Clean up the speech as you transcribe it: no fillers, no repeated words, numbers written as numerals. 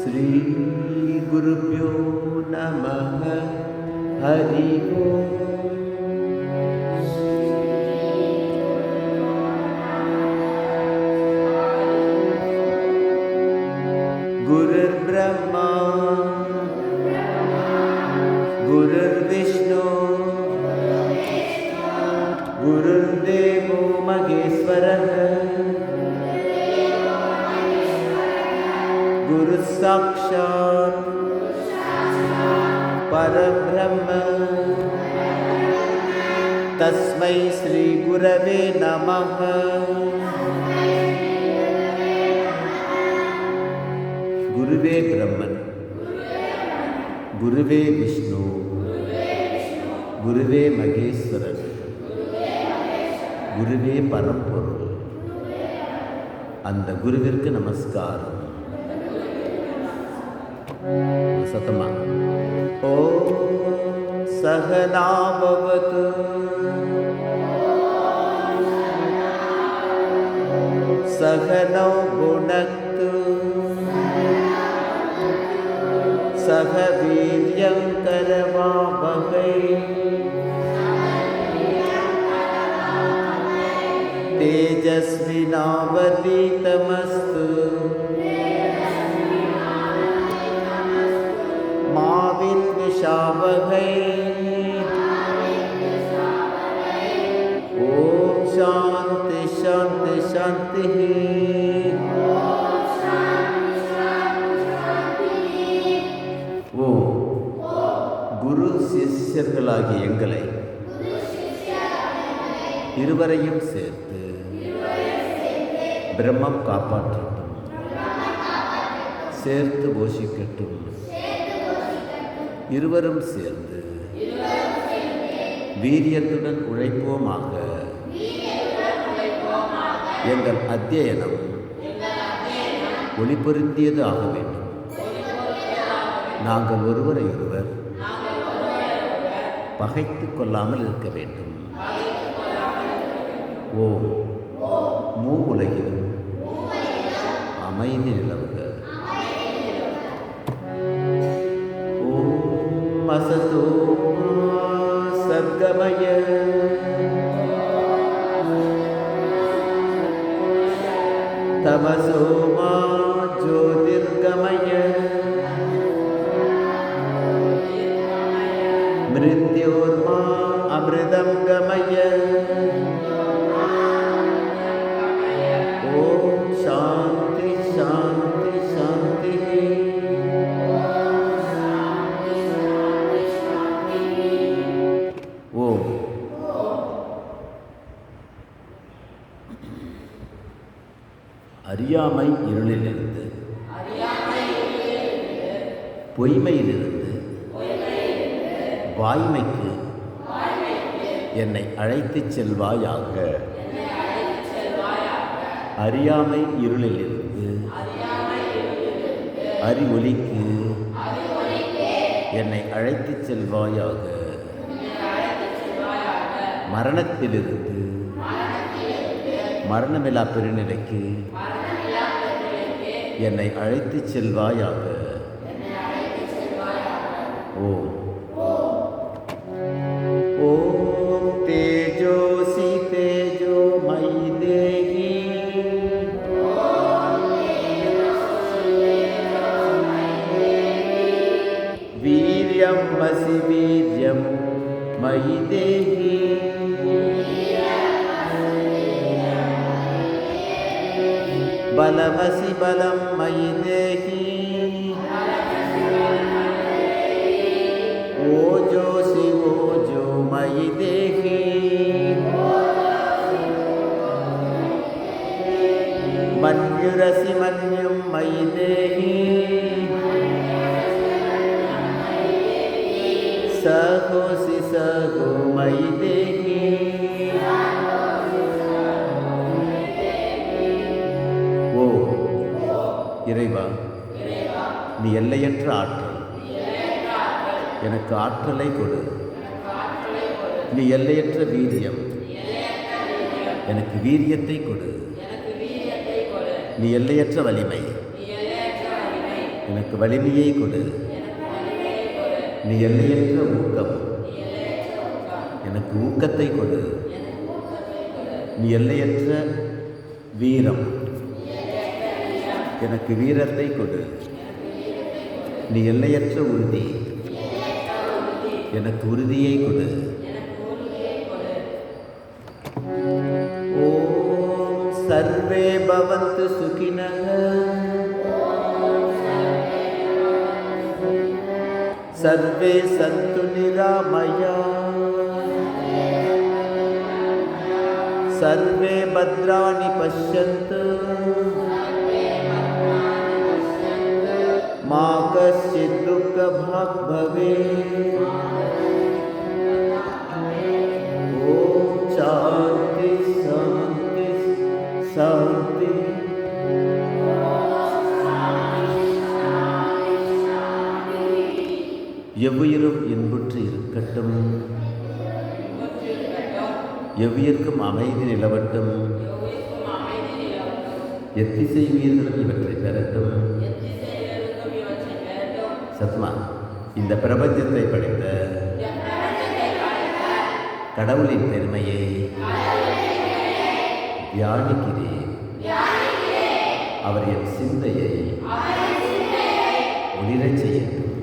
श्री गुरुभ्यो नमः। हरि ओम। गुरुर्ब्रह्मा गुरुर्विष्णु गुरुर्देवो महेश्वरः गुरुः साक्षात् परब्रह्म तस्मै श्री गुरवे नमः। गुरुवे ब्रह्मन् गुरुवे विष्णु गुरुवे महेश्वरன் குருவே பரம்பொருள். அந்த குருவிற்கு நமஸ்காரம். சத்தமா ஓம் சகனாபவது சகனோ புனக்து சக வீர்யம் கரவாவகை तेजस्विनावतीतमस्तु मा विद्विषावहै। ओम शांति शांति शांति। ஓ குரு சிஷ்யர்களாகிய எங்களை இருவரையும் சேர்த்து பிரம்மம் காப்பாற்றட்டும், சேர்த்து போஷிக்கட்டும். இருவரும் சேர்ந்து வீரியத்துடன் உழைப்போமாக. எங்கள் அத்தியனம் ஒளிபொருந்தியது ஆக வேண்டும். நாங்கள் ஒருவரை ஒருவர் பகைத்துக் கொள்ளாமல் இருக்க வேண்டும். ஓம் மூ உலகிலும் அமைதி நிலவுக. ஓம் அசதோ சத்கமய தமசோ மா ஜோதிர்கமய மிருத்யோர்மா அமிர்தம் கமய. ஓம் சாந்தி சாந்தி சாந்தி. ஓம் அறியாமை இருளிலிருந்து, பொய்மையிலிருந்து வாய்மைக்கு என்னை அழைத்துச் செல்வாயாக. அறியாமை இருளிலிருந்து அறிவொளிக்கு என்னை அழைத்துச் செல்வாயாக. மரணத்திலிருந்து மரணமில்லா பெருநிலைக்கு என்னை அழைத்துச் செல்வாயாக. ஓம் ஓம் தேஜோசி தேஜோ மயி தேஹி வீர்யம் வசி வீர்யம் மயி தேஹி பலமசி பலம் மயி தேஹி ஓஜோசி ஓஜோ மயி தேஹி மன்யுரசி மன்யும் மயி தேஹி சகோசி சகோ மயி தேஹி. ஓ இறைவா, நீ எல்லையற்ற ஆற்றல். எனக்கு ஆற்றலை கொடு. நீ எல்லையற்ற வீரியம். எனக்கு வீரியத்தை கொடு. நீ எல்லையற்ற வலிமை. எனக்கு வலிமையை கொடு. நீ எல்லையற்ற ஊக்கம், எனக்கு ஊக்கத்தை கொடு. நீ எல்லையற்ற வீரம், எனக்கு வீரத்தை கொடு. நீ எல்லையற்ற உறுதி, எனக்கு உறுதியை கொடு. ஓம் சர்வே பவந்து சுகினः. சர்வே சந்து நிராமயா. சர்வே பத்ராணி பஷ்யந்து. மா கஷ்சித் துக்கபாக் பவேத். ஓம் சாந்தி சாந்தி சாந்தி. எவ்வுயிரும் இன்புற்று இருக்கட்டும், எவ்வுயிர்க்கும் அமைதி நிலவட்டும், எத்திசை உயிர்களும் இவற்றை பெறட்டும். சத்மா, இந்த பிரபஞ்சத்தை படைத்த கடவுளின் பெருமையை தியானிக்கிறேன். அவர் என் சிந்தையை ஒளிரச் செய்யட்டும்.